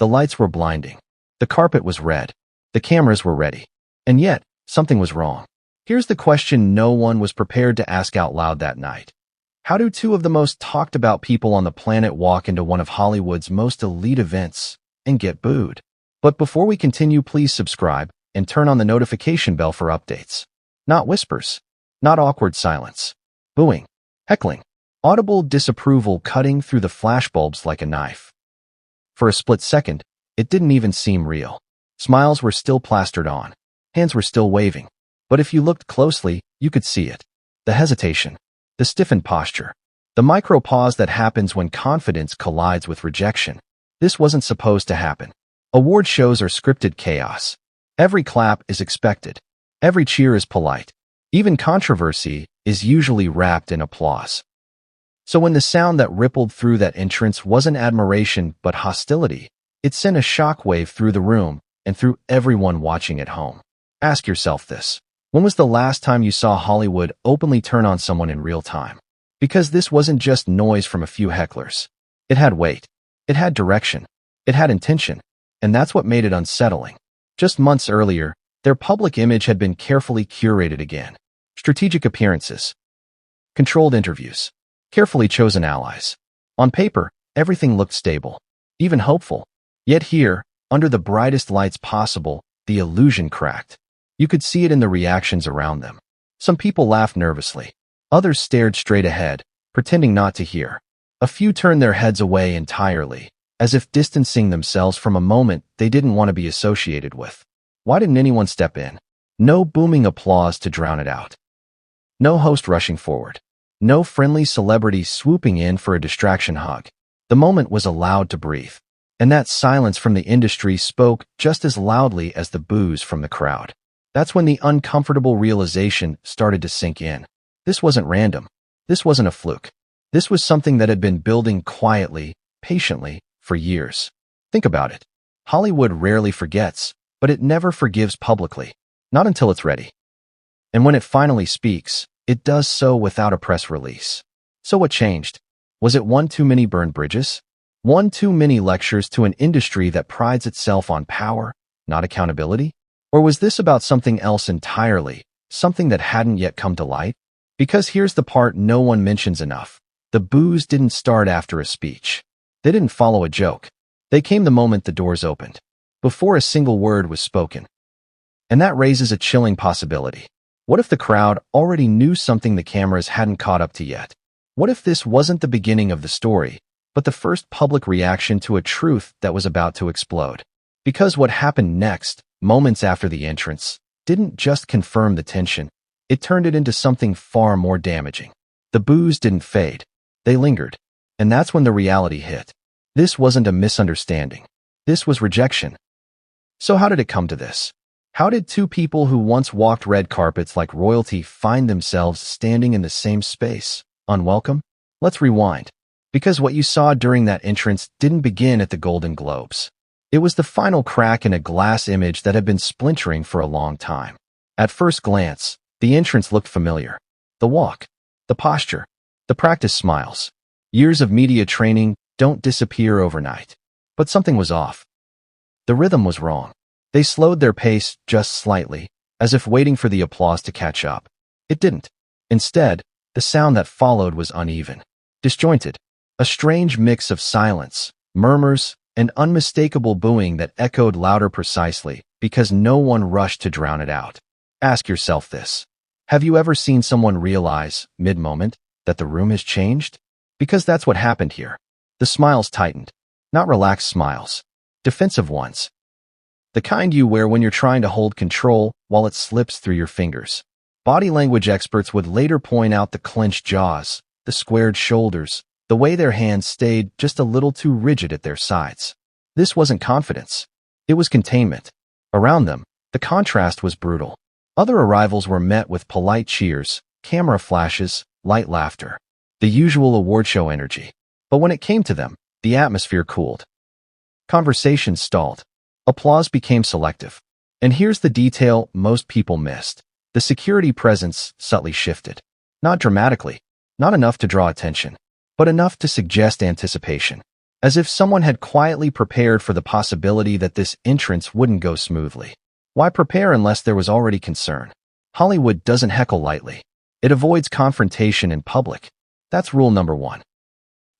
The lights were blinding. The carpet was red. The cameras were ready. And yet, something was wrong. Here's the question no one was prepared to ask out loud that night. How do two of the most talked about people on the planet walk into one of Hollywood's most elite events and get booed? But before we continue, please subscribe and turn on the notification bell for updates. Not whispers. Not awkward silence. Booing. Heckling. Audible disapproval cutting through the flashbulbs like a knife. For a split second, it didn't even seem real. Smiles were still plastered on. Hands were still waving. But if you looked closely, you could see it. The hesitation. The stiffened posture. The micro-pause that happens when confidence collides with rejection. This wasn't supposed to happen. Award shows are scripted chaos. Every clap is expected. Every cheer is polite. Even controversy is usually wrapped in applause. So when the sound that rippled through that entrance wasn't admiration but hostility, it sent a shockwave through the room and through everyone watching at home. Ask yourself this. When was the last time you saw Hollywood openly turn on someone in real time? Because this wasn't just noise from a few hecklers. It had weight. It had direction. It had intention. And that's what made it unsettling. Just months earlier, their public image had been carefully curated again. Strategic appearances. Controlled interviews. Carefully chosen allies. On paper, everything looked stable. Even hopeful. Yet here, under the brightest lights possible, the illusion cracked. You could see it in the reactions around them. Some people laughed nervously. Others stared straight ahead, pretending not to hear. A few turned their heads away entirely, as if distancing themselves from a moment they didn't want to be associated with. Why didn't anyone step in? No booming applause to drown it out. No host rushing forward. No friendly celebrity swooping in for a distraction hug. The moment was allowed to breathe. And that silence from the industry spoke just as loudly as the boos from the crowd. That's when the uncomfortable realization started to sink in. This wasn't random. This wasn't a fluke. This was something that had been building quietly, patiently, for years. Think about it. Hollywood rarely forgets, but it never forgives publicly. Not until it's ready. And when it finally speaks, it does so without a press release. So what changed? Was it one too many burned bridges? One too many lectures to an industry that prides itself on power, not accountability? Or was this about something else entirely, something that hadn't yet come to light? Because here's the part no one mentions enough. The boos didn't start after a speech. They didn't follow a joke. They came the moment the doors opened, before a single word was spoken. And that raises a chilling possibility. What if the crowd already knew something the cameras hadn't caught up to yet? What if this wasn't the beginning of the story, but the first public reaction to a truth that was about to explode? Because what happened next, moments after the entrance, didn't just confirm the tension, it turned it into something far more damaging. The boos didn't fade. They lingered. And that's when the reality hit. This wasn't a misunderstanding. This was rejection. So how did it come to this? How did two people who once walked red carpets like royalty find themselves standing in the same space, unwelcome? Let's rewind. Because what you saw during that entrance didn't begin at the Golden Globes. It was the final crack in a glass image that had been splintering for a long time. At first glance, the entrance looked familiar. The walk, the posture, the practice smiles. Years of media training don't disappear overnight. But something was off. The rhythm was wrong. They slowed their pace just slightly, as if waiting for the applause to catch up. It didn't. Instead, the sound that followed was uneven, disjointed, a strange mix of silence, murmurs, and unmistakable booing that echoed louder precisely because no one rushed to drown it out. Ask yourself this. Have you ever seen someone realize, mid-moment, that the room has changed? Because that's what happened here. The smiles tightened. Not relaxed smiles. Defensive ones. The kind you wear when you're trying to hold control while it slips through your fingers. Body language experts would later point out the clenched jaws, the squared shoulders, the way their hands stayed just a little too rigid at their sides. This wasn't confidence. It was containment. Around them, the contrast was brutal. Other arrivals were met with polite cheers, camera flashes, light laughter. The usual award show energy. But when it came to them, the atmosphere cooled. Conversations stalled. Applause became selective. And here's the detail most people missed. The security presence subtly shifted. Not dramatically. Not enough to draw attention. But enough to suggest anticipation. as if someone had quietly prepared for the possibility that this entrance wouldn't go smoothly. Why prepare unless there was already concern? Hollywood doesn't heckle lightly. It avoids confrontation in public. That's rule number one.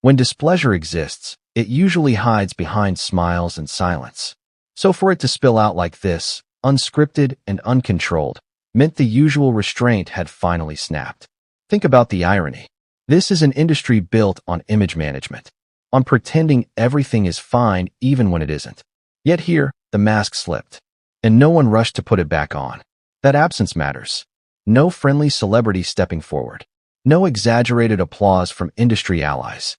When displeasure exists, it usually hides behind smiles and silence. So for it to spill out like this, unscripted and uncontrolled, meant the usual restraint had finally snapped. Think about the irony. This is an industry built on image management, on pretending everything is fine even when it isn't. Yet here, the mask slipped, and no one rushed to put it back on. That absence matters. No friendly celebrity stepping forward. No exaggerated applause from industry allies.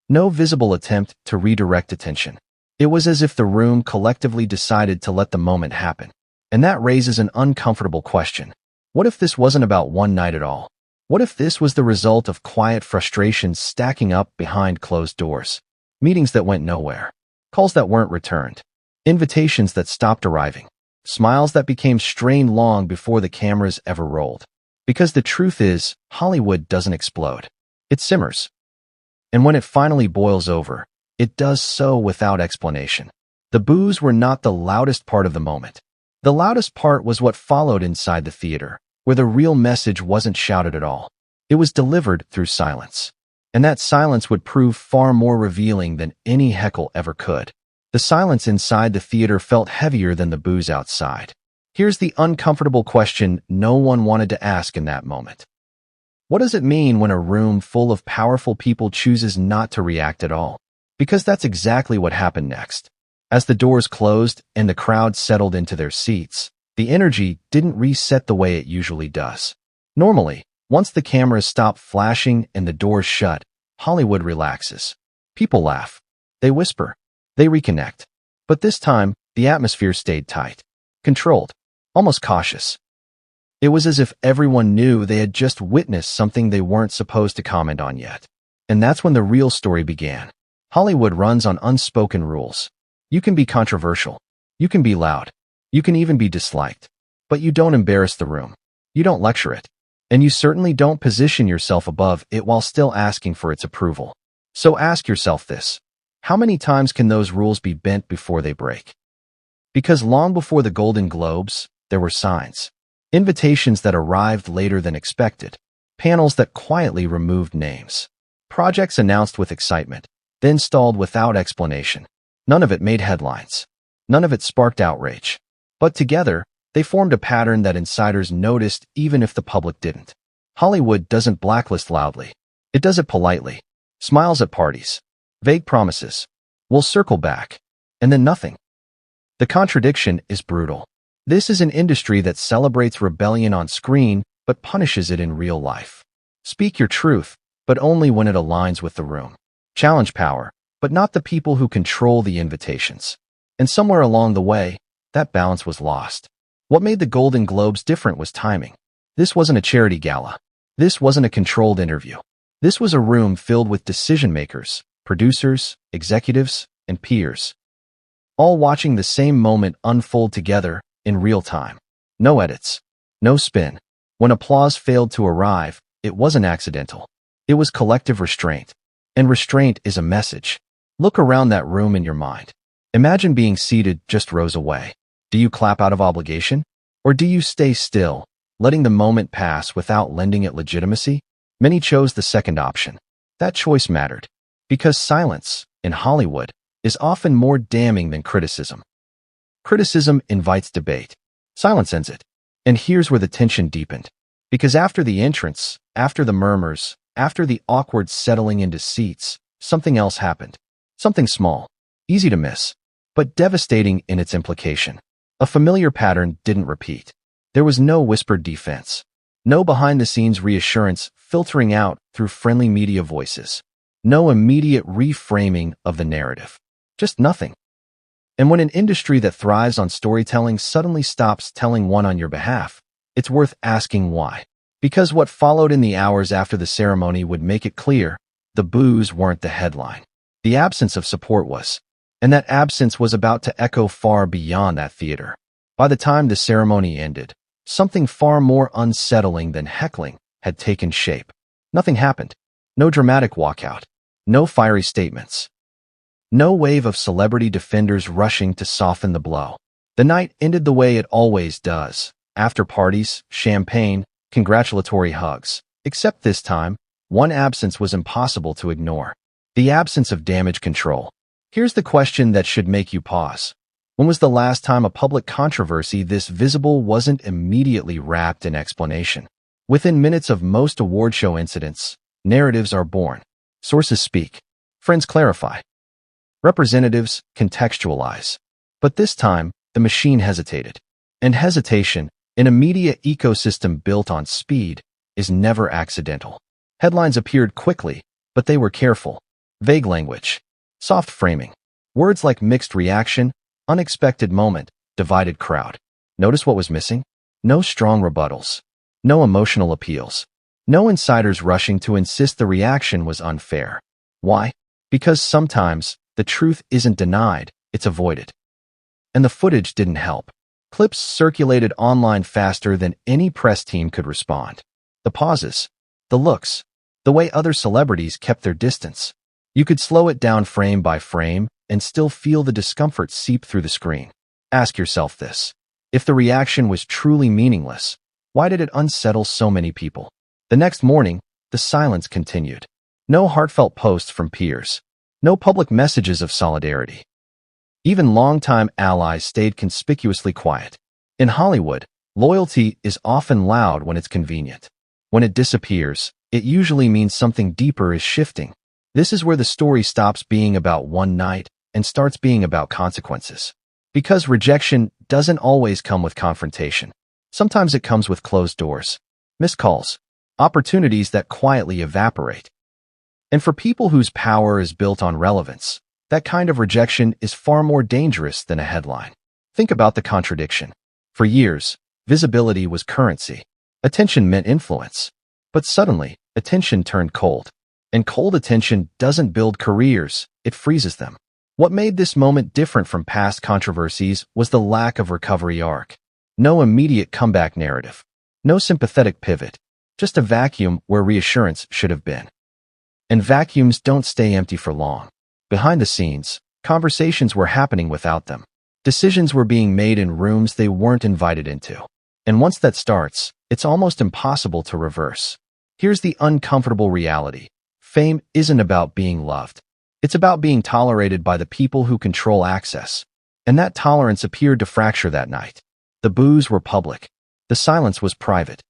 No visible attempt to redirect attention. It was as if the room collectively decided to let the moment happen. And that raises an uncomfortable question. What if this wasn't about one night at all? What if this was the result of quiet frustrations stacking up behind closed doors? Meetings that went nowhere. Calls that weren't returned. Invitations that stopped arriving. Smiles that became strained long before the cameras ever rolled. Because the truth is, Hollywood doesn't explode. It simmers. And when it finally boils over, it does so without explanation. The boos were not the loudest part of the moment. The loudest part was what followed inside the theater, where the real message wasn't shouted at all. It was delivered through silence. And that silence would prove far more revealing than any heckle ever could. The silence inside the theater felt heavier than the boos outside. Here's the uncomfortable question no one wanted to ask in that moment. What does it mean when a room full of powerful people chooses not to react at all? Because that's exactly what happened next. As the doors closed and the crowd settled into their seats, the energy didn't reset the way it usually does. Normally, once the cameras stop flashing and the doors shut, Hollywood relaxes. People laugh. They whisper. They reconnect. But this time, the atmosphere stayed tight. Controlled. Almost cautious. It was as if everyone knew they had just witnessed something they weren't supposed to comment on yet. And that's when the real story began. Hollywood runs on unspoken rules. You can be controversial. You can be loud. You can even be disliked. But you don't embarrass the room. You don't lecture it. And you certainly don't position yourself above it while still asking for its approval. So ask yourself this. How many times can those rules be bent before they break? Because long before the Golden Globes, there were signs. Invitations that arrived later than expected. Panels that quietly removed names. Projects announced with excitement, then stalled without explanation. None of it made headlines. None of it sparked outrage. But together, they formed a pattern that insiders noticed even if the public didn't. Hollywood doesn't blacklist loudly. It does it politely. Smiles at parties. Vague promises. We'll circle back. And then nothing. The contradiction is brutal. This is an industry that celebrates rebellion on screen, but punishes it in real life. Speak your truth, but only when it aligns with the room. Challenge power, but not the people who control the invitations. And somewhere along the way, that balance was lost. What made the Golden Globes different was timing. This wasn't a charity gala. This wasn't a controlled interview. This was a room filled with decision-makers, producers, executives, and peers. All watching the same moment unfold together in real time. No edits. No spin. When applause failed to arrive, it wasn't accidental. It was collective restraint. And restraint is a message. Look around that room in your mind. Imagine being seated just rows away. Do you clap out of obligation? Or do you stay still, letting the moment pass without lending it legitimacy? Many chose the second option. That choice mattered. Because silence, in Hollywood, is often more damning than criticism. Criticism invites debate. Silence ends it. And here's where the tension deepened. Because after the entrance, after the murmurs, after the awkward settling into seats, something else happened. Something small, easy to miss, but devastating in its implication. A familiar pattern didn't repeat. There was no whispered defense. No behind-the-scenes reassurance filtering out through friendly media voices. No immediate reframing of the narrative. Just nothing. And when an industry that thrives on storytelling suddenly stops telling one on your behalf, it's worth asking why. Because what followed in the hours after the ceremony would make it clear, the boos weren't the headline. The absence of support was. And that absence was about to echo far beyond that theater. By the time the ceremony ended, something far more unsettling than heckling had taken shape. Nothing happened. No dramatic walkout. No fiery statements. No wave of celebrity defenders rushing to soften the blow. The night ended the way it always does. After parties, champagne, congratulatory hugs. Except this time, one absence was impossible to ignore. The absence of damage control. Here's the question that should make you pause. When was the last time a public controversy this visible wasn't immediately wrapped in explanation? Within minutes of most award show incidents, narratives are born. Sources speak. Friends clarify. Representatives contextualize. But this time, the machine hesitated. And hesitation, in a media ecosystem built on speed, is never accidental. Headlines appeared quickly, but they were careful. Vague language. Soft framing. Words like mixed reaction, unexpected moment, divided crowd. Notice what was missing? No strong rebuttals. No emotional appeals. No insiders rushing to insist the reaction was unfair. Why? Because sometimes, the truth isn't denied, it's avoided. And the footage didn't help. Clips circulated online faster than any press team could respond. The pauses, the looks, the way other celebrities kept their distance. You could slow it down frame by frame and still feel the discomfort seep through the screen. Ask yourself this. If the reaction was truly meaningless, why did it unsettle so many people? The next morning, the silence continued. No heartfelt posts from peers. No public messages of solidarity. Even longtime allies stayed conspicuously quiet. In Hollywood, loyalty is often loud when it's convenient. When it disappears, it usually means something deeper is shifting. This is where the story stops being about one night and starts being about consequences. Because rejection doesn't always come with confrontation. Sometimes it comes with closed doors, missed calls, opportunities that quietly evaporate. And for people whose power is built on relevance, that kind of rejection is far more dangerous than a headline. Think about the contradiction. For years, visibility was currency. Attention meant influence. But suddenly, attention turned cold. And cold attention doesn't build careers, it freezes them. What made this moment different from past controversies was the lack of recovery arc. No immediate comeback narrative. No sympathetic pivot. Just a vacuum where reassurance should have been. And vacuums don't stay empty for long. Behind the scenes, conversations were happening without them. Decisions were being made in rooms they weren't invited into. And once that starts, it's almost impossible to reverse. Here's the uncomfortable reality. Fame isn't about being loved. It's about being tolerated by the people who control access. And that tolerance appeared to fracture that night. The boos were public. The silence was private.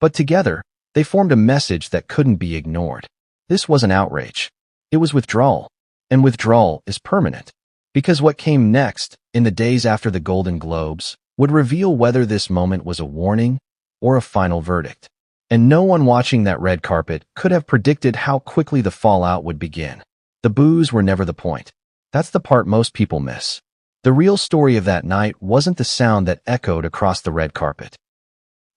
But together, they formed a message that couldn't be ignored. This wasn't outrage. It was withdrawal. And withdrawal is permanent. Because what came next, in the days after the Golden Globes, would reveal whether this moment was a warning or a final verdict. And no one watching that red carpet could have predicted how quickly the fallout would begin. The boos were never the point. That's the part most people miss. The real story of that night wasn't the sound that echoed across the red carpet.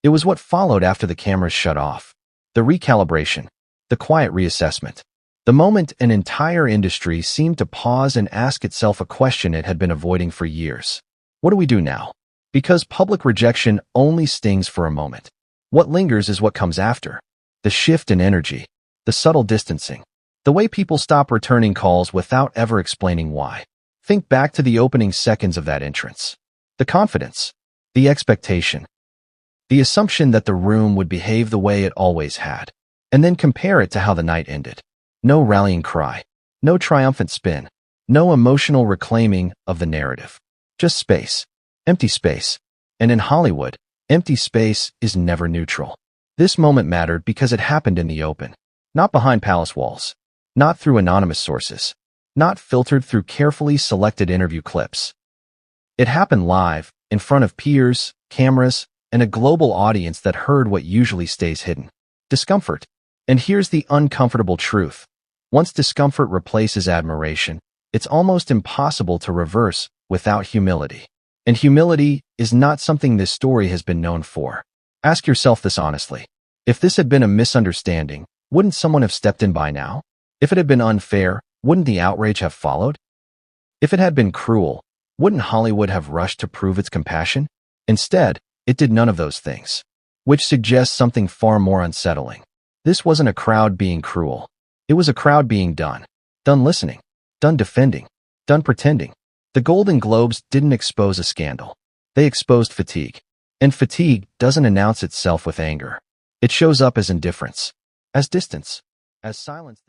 It was what followed after the cameras shut off. The recalibration. The quiet reassessment. The moment an entire industry seemed to pause and ask itself a question it had been avoiding for years. What do we do now? Because public rejection only stings for a moment. What lingers is what comes after. The shift in energy. The subtle distancing. The way people stop returning calls without ever explaining why. Think back to the opening seconds of that entrance. The confidence. The expectation. The assumption that the room would behave the way it always had. And then compare it to how the night ended. No rallying cry. No triumphant spin. No emotional reclaiming of the narrative. Just space. Empty space. And in Hollywood, empty space is never neutral. This moment mattered because it happened in the open. Not behind palace walls. Not through anonymous sources. Not filtered through carefully selected interview clips. It happened live, in front of peers, cameras, and a global audience that heard what usually stays hidden. Discomfort. And here's the uncomfortable truth. Once discomfort replaces admiration, it's almost impossible to reverse without humility. And humility is not something this story has been known for. Ask yourself this honestly. If this had been a misunderstanding, wouldn't someone have stepped in by now? If it had been unfair, wouldn't the outrage have followed? If it had been cruel, wouldn't Hollywood have rushed to prove its compassion? Instead, it did none of those things, which suggests something far more unsettling. This wasn't a crowd being cruel. It was a crowd being done listening. Done defending. Done pretending. The Golden Globes didn't expose a scandal. They exposed fatigue. And fatigue doesn't announce itself with anger. It shows up as indifference, as distance, as silence.